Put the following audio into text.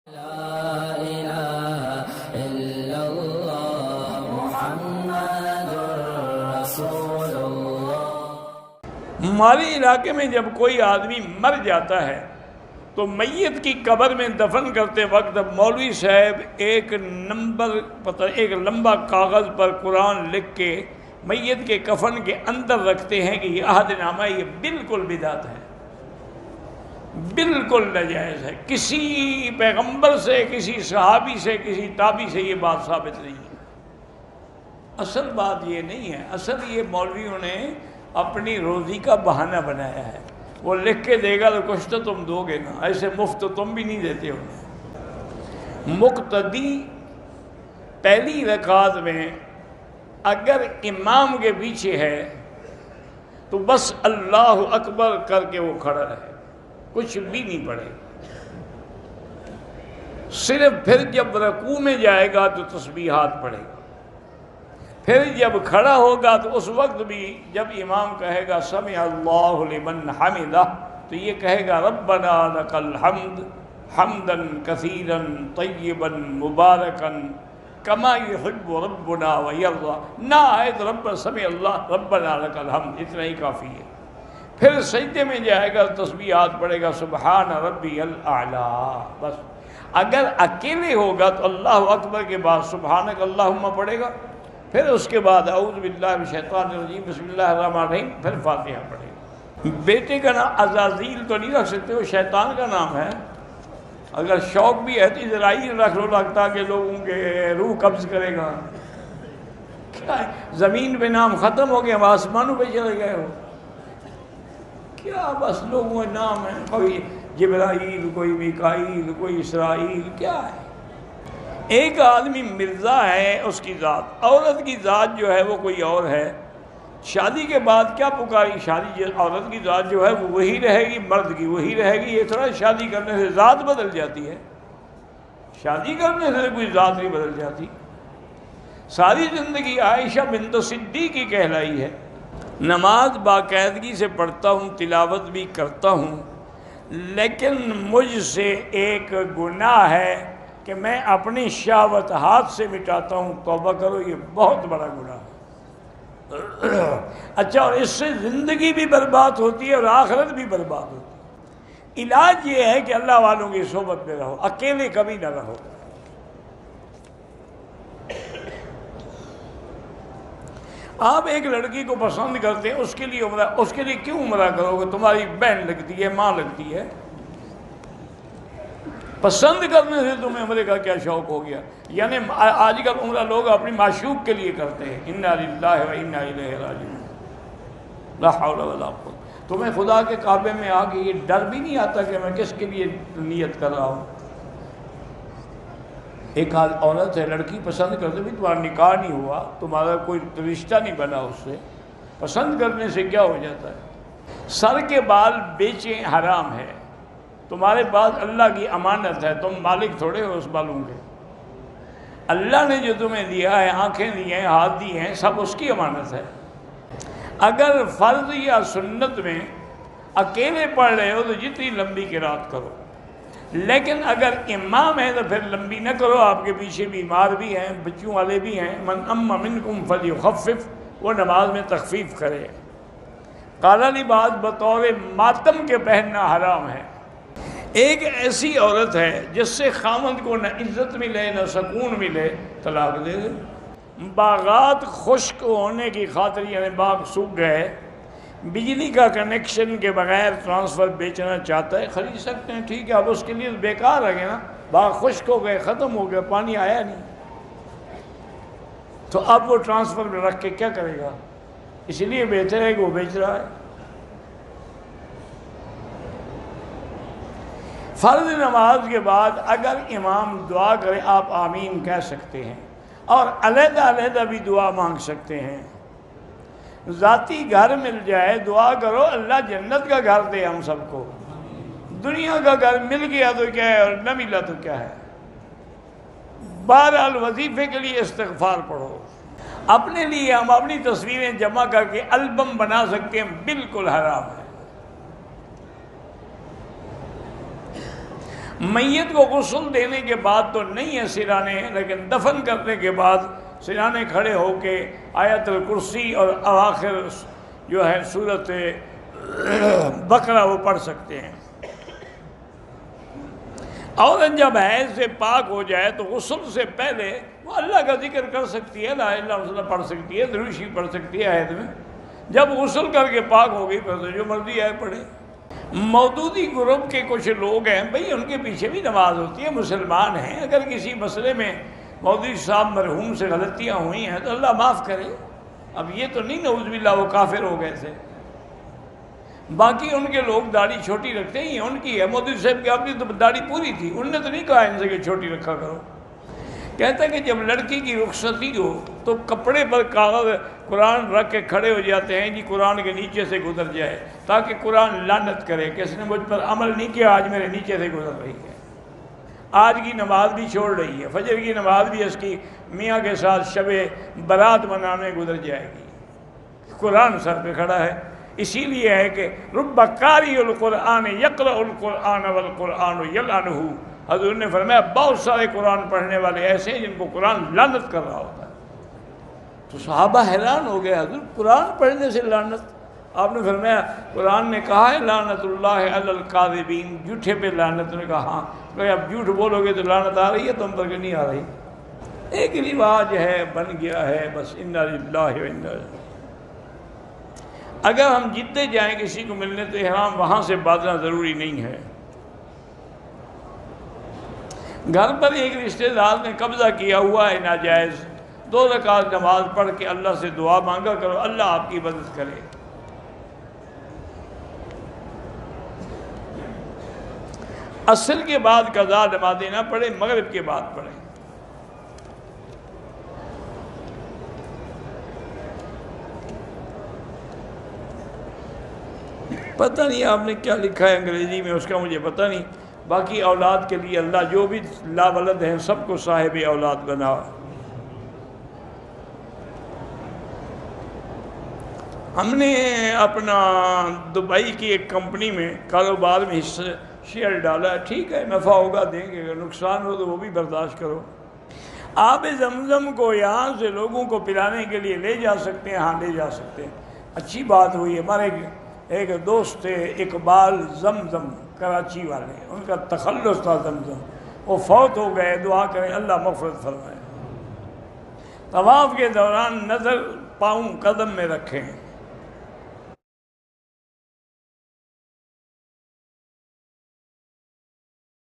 لا إله إلا الله محمد رسول اللہ۔ ہمارے علاقے میں جب کوئی آدمی مر جاتا ہے تو میت کی قبر میں دفن کرتے وقت اب مولوی صاحب ایک لمبا کاغذ پر قرآن لکھ کے میت کے کفن کے اندر رکھتے ہیں کہ یہ عہد نامہ، یہ بالکل بدعت ہے، بالکل ناجائز ہے۔ کسی پیغمبر سے، کسی صحابی سے، کسی تابعی سے یہ بات ثابت نہیں ہے۔ اصل بات یہ نہیں ہے، اصل یہ مولویوں نے اپنی روزی کا بہانہ بنایا ہے۔ وہ لکھ کے دے گا تو کچھ تو تم دو گے نا، ایسے مفت تو تم بھی نہیں دیتے انہیں۔ مقتدی پہلی رکعت میں اگر امام کے پیچھے ہے تو بس اللہ اکبر کر کے وہ کھڑا رہے، کچھ بھی نہیں پڑھے، صرف پھر جب رکوع میں جائے گا تو تسبیحات پڑھے گا، پھر جب کھڑا ہوگا تو اس وقت بھی جب امام کہے گا سمع اللہ لمن حمدہ تو یہ کہے گا ربنا لک الحمد حمدا کثیرا طیبا مبارکا کما یحب ربنا ویرضا، نہ آئے تو رب سمع اللہ ربنا لک الحمد، اتنا ہی کافی ہے۔ پھر سجدے میں جائے گا تسبیحات پڑھے گا سبحان ربی الاعلیٰ، بس۔ اگر اکیلے ہوگا تو اللہ اکبر کے بعد سبحانک اللہم پڑھے گا، پھر اس کے بعد اعوذ باللہ من الشیطان الرجیم بسم اللہ الرحمن الرحیم، پھر فاتحہ پڑھے گا۔ بیٹے کا نام عزازیل تو نہیں رکھ سکتے، وہ شیطان کا نام ہے۔ اگر شوق بھی ہے تو اسرائیل رکھ لو، لگتا کہ لوگوں کے روح قبض کرے گا۔ کیا ہے؟ زمین پہ نام ختم ہو گیا، آسمانوں پہ چلے گئے ہو کیا؟ بس لوگوں کے نام ہیں، کوئی جبرائیل، کوئی میکائیل، کوئی اسرائیل، کیا ہے؟ ایک آدمی مرزا ہے، اس کی ذات، عورت کی ذات جو ہے وہ کوئی اور ہے۔ شادی کے بعد کیا پکاری؟ شادی عورت کی ذات جو ہے وہ وہی رہے گی، مرد کی وہی رہے گی۔ یہ تھوڑا شادی کرنے سے ذات بدل جاتی ہے، شادی کرنے سے کوئی ذات نہیں بدل جاتی۔ ساری زندگی عائشہ بنت صدیق کی کہلائی ہے۔ نماز باقاعدگی سے پڑھتا ہوں، تلاوت بھی کرتا ہوں، لیکن مجھ سے ایک گناہ ہے کہ میں اپنی شہوت ہاتھ سے مٹاتا ہوں۔ توبہ کرو، یہ بہت بڑا گناہ ہے۔ اچھا، اور اس سے زندگی بھی برباد ہوتی ہے اور آخرت بھی برباد ہوتی ہے۔ علاج یہ ہے کہ اللہ والوں کی صحبت میں رہو، اکیلے کبھی نہ رہو۔ آپ ایک لڑکی کو پسند کرتے ہیں، اس کے لیے کیوں عمرہ کرو گے؟ تمہاری بہن لگتی ہے، ماں لگتی ہے، پسند کرنے سے تمہیں عمرے کا کیا شوق ہو گیا؟ یعنی آج کل عمرہ لوگ اپنی معشوق کے لیے کرتے ہیں۔ انا للہ و انا الیہ راجعون، لا حول ولا قوت۔ تمہیں خدا کے کعبے میں آ کے یہ ڈر بھی نہیں آتا کہ میں کس کے لیے نیت کر رہا ہوں؟ ایک عورت ہے، لڑکی پسند کرتے بھی، تمہارا نکاح نہیں ہوا، تمہارا کوئی رشتہ نہیں بنا اس سے، پسند کرنے سے کیا ہو جاتا ہے؟ سر کے بال بیچیں حرام ہے، تمہارے پاس اللہ کی امانت ہے، تم مالک تھوڑے ہو اس بالوں کے۔ اللہ نے جو تمہیں دیا ہے، آنکھیں دی ہیں، ہاتھ دی ہیں، سب اس کی امانت ہے۔ اگر فرض یا سنت میں اکیلے پڑھ رہے ہو تو جتنی لمبی قرات کرو، لیکن اگر امام ہے تو پھر لمبی نہ کرو، آپ کے پیچھے بیمار بھی ہیں، بچوں والے بھی ہیں۔ من ام منکم فلیخفف، وہ نماز میں تخفیف کرے۔ کالا لباس بطور ماتم کے پہننا حرام ہے۔ ایک ایسی عورت ہے جس سے خاوند کو نہ عزت ملے نہ سکون ملے، طلاق دے دے۔ باغات خشک ہونے کی خاطر، یعنی باغ سوکھ گئے، بجلی کا کنیکشن کے بغیر ٹرانسفر بیچنا چاہتا ہے، خرید سکتے ہیں، ٹھیک ہے، اب اس کے لیے بیکار ہے نا، باغ خشک ہو گئے، ختم ہو گئے، پانی آیا نہیں، تو اب وہ ٹرانسفر میں رکھ کے کیا کرے گا؟ اس لیے بہتر ہے کہ وہ بیچ رہا ہے۔ فرض نماز کے بعد اگر امام دعا کرے آپ آمین کہہ سکتے ہیں، اور علیحدہ علیحدہ بھی دعا مانگ سکتے ہیں۔ ذاتی گھر مل جائے دعا کرو اللہ جنت کا گھر دے ہم سب کو۔ دنیا کا گھر مل گیا تو کیا ہے، اور نہ ملا تو کیا ہے؟ بہرحال وظیفے کے لیے استغفار پڑھو۔ اپنے لیے ہم اپنی تصویریں جمع کر کے البم بنا سکتے ہیں، بالکل حرام ہے۔ میت کو غسل دینے کے بعد تو نہیں ہے سرانے، لیکن دفن کرنے کے بعد سرانے کھڑے ہو کے آیت الکرسی اور اواخر جو ہے سورۃ بقرہ وہ پڑھ سکتے ہیں۔ عورت جب حیض سے پاک ہو جائے تو غسل سے پہلے وہ اللہ کا ذکر کر سکتی ہے، لا الہ الا اللہ پڑھ سکتی ہے، درود شریف پڑھ سکتی ہے حیض میں۔ جب غسل کر کے پاک ہو گئی پھر جو مرضی ہے پڑھے۔ مودودی گروپ کے کچھ لوگ ہیں بھئی، ان کے پیچھے بھی نماز ہوتی ہے، مسلمان ہیں، اگر کسی مسئلے میں مودودی صاحب مرحوم سے غلطیاں ہوئی ہیں تو اللہ معاف کرے۔ اب یہ تو نہیں نعوذ باللہ وہ کافر ہو گئے تھے۔ باقی ان کے لوگ داڑھی چھوٹی رکھتے ہیں، ان کی ہے، مودودی صاحب کی اپنی تو داڑھی پوری تھی، انہوں نے تو نہیں کہا ان سے کہ چھوٹی رکھا کرو۔ کہتا ہے کہ جب لڑکی کی رخصتی ہو تو کپڑے پر کاغذ قرآن رکھ کے کھڑے ہو جاتے ہیں، جی قرآن کے نیچے سے گزر جائے، تاکہ قرآن لعنت کرے کہ اس نے مجھ پر عمل نہیں کیا، آج میرے نیچے سے گزر رہی ہے۔ آج کی نماز بھی چھوڑ رہی ہے، فجر کی نماز بھی اس کی میاں کے ساتھ شب برات منانے گزر جائے گی، قرآن سر پہ کھڑا ہے۔ اسی لیے ہے کہ رب قاری القرآن یقرأ القرآن والقرآن یلعنہ، حضور نے فرمایا بہت سارے قرآن پڑھنے والے ایسے ہیں جن کو قرآن لعنت کر رہا ہوتا ہے۔ تو صحابہ حیران ہو گئے، حضور قرآن پڑھنے سے لعنت؟ آپ نے فرمایا قرآن نے کہا ہے لعنت اللہ علی الکاذبین، جھوٹے پہ لعنت۔ نے کہا ہاں، کہ اب جھوٹ بولو گے تو لعنت آ رہی ہے، تم پر کہ نہیں آ رہی؟ ایک رواج ہے، بن گیا ہے بس، انا للہ و انا الیہ۔ اگر ہم جدے جائیں کسی کو ملنے تو احرام وہاں سے باندھنا ضروری نہیں ہے۔ گھر پر ایک رشتہ دار نے قبضہ کیا ہوا ہے ناجائز، 2 رکعت نماز پڑھ کے اللہ سے دعا مانگا کرو، اللہ آپ کی مدد کرے۔ عصر کے بعد قضا نمازیں نہ پڑھیں، مغرب کے بعد پڑھیں۔ پتہ نہیں آپ نے کیا لکھا ہے انگریزی میں، اس کا مجھے پتہ نہیں۔ باقی اولاد کے لیے اللہ جو بھی لا ولد ہیں سب کو صاحب اولاد بنا۔ ہم نے اپنا دبئی کی ایک کمپنی میں کاروبار میں شیئر ڈالا ہے، ٹھیک ہے نفع ہوگا دیں گے، اگر نقصان ہو تو وہ بھی برداشت کرو۔ آب زمزم کو یہاں سے لوگوں کو پلانے کے لیے لے جا سکتے ہیں، ہاں لے جا سکتے ہیں، اچھی بات ہوئی ہے۔ ہمارے ایک دوست تھے اقبال زمزم، کراچی والے، ان کا تخلص تھا زمزم، وہ فوت ہو گئے، دعا کریں اللہ مغفرت فرمائے۔ طواف کے دوران نظر پاؤں قدم میں رکھیں۔